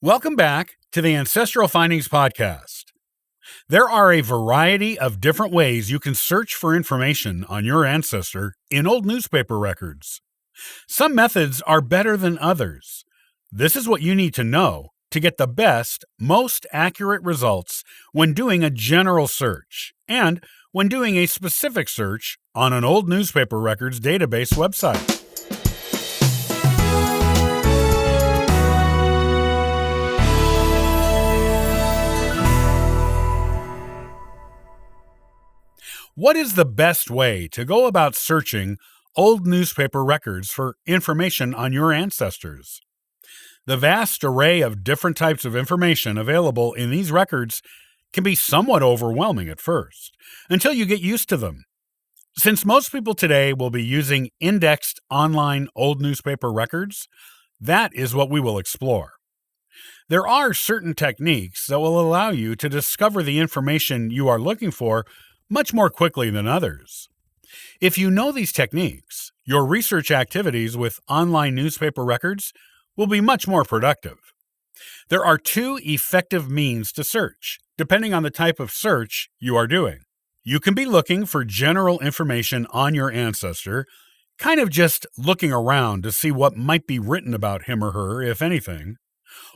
Welcome back to the Ancestral Findings Podcast. There are a variety of different ways you can search for information on your ancestor in old newspaper records. Some methods are better than others. This is what you need to know to get the best, most accurate results when doing a general search and when doing a specific search on an old newspaper records database website. What is the best way to go about searching old newspaper records for information on your ancestors? The vast array of different types of information available in these records can be somewhat overwhelming at first, until you get used to them. Since most people today will be using indexed online old newspaper records, that is what we will explore. There are certain techniques that will allow you to discover the information you are looking for much more quickly than others. If you know these techniques, your research activities with online newspaper records will be much more productive. There are two effective means to search, depending on the type of search you are doing. You can be looking for general information on your ancestor, kind of just looking around to see what might be written about him or her, if anything.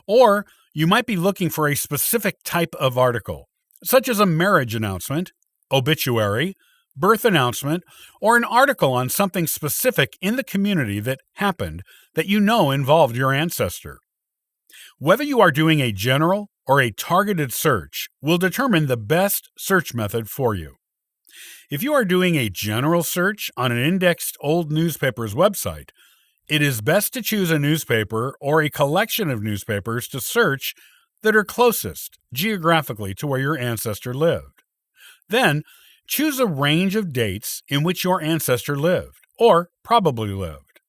Or you might be looking for a specific type of article, such as a marriage announcement, obituary, birth announcement, or an article on something specific in the community that happened that you know involved your ancestor. Whether you are doing a general or a targeted search will determine the best search method for you. If you are doing a general search on an indexed old newspaper's website, it is best to choose a newspaper or a collection of newspapers to search that are closest geographically to where your ancestor lived. Then, choose a range of dates in which your ancestor lived, or probably lived.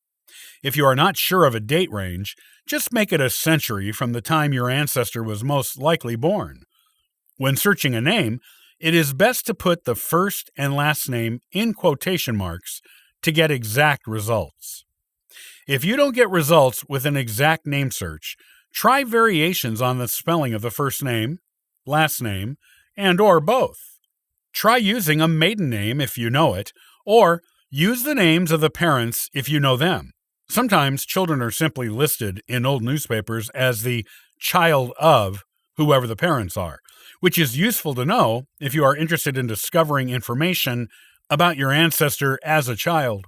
If you are not sure of a date range, just make it a century from the time your ancestor was most likely born. When searching a name, it is best to put the first and last name in quotation marks to get exact results. If you don't get results with an exact name search, try variations on the spelling of the first name, last name, and/or both. Try using a maiden name if you know it, or use the names of the parents if you know them. Sometimes children are simply listed in old newspapers as the child of whoever the parents are, which is useful to know if you are interested in discovering information about your ancestor as a child.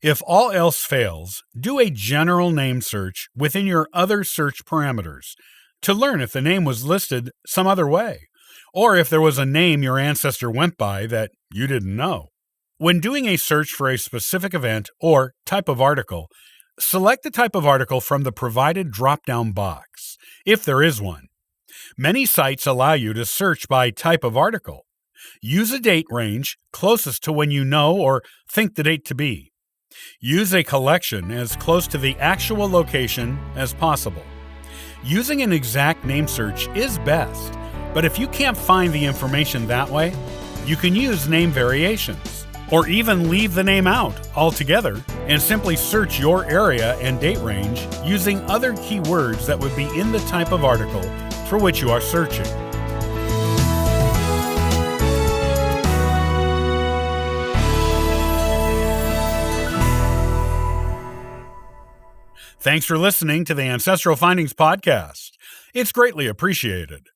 If all else fails, do a general name search within your other search parameters to learn if the name was listed some other way, or if there was a name your ancestor went by that you didn't know. When doing a search for a specific event or type of article, select the type of article from the provided drop-down box, if there is one. Many sites allow you to search by type of article. Use a date range closest to when you know or think the date to be. Use a collection as close to the actual location as possible. Using an exact name search is best, but if you can't find the information that way, you can use name variations, or even leave the name out altogether and simply search your area and date range using other keywords that would be in the type of article for which you are searching. Thanks for listening to the Ancestral Findings Podcast. It's greatly appreciated.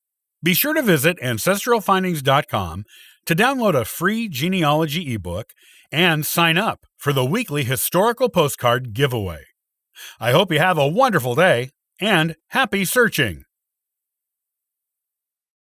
Be sure to visit ancestralfindings.com to download a free genealogy ebook and sign up for the weekly historical postcard giveaway. I hope you have a wonderful day and happy searching!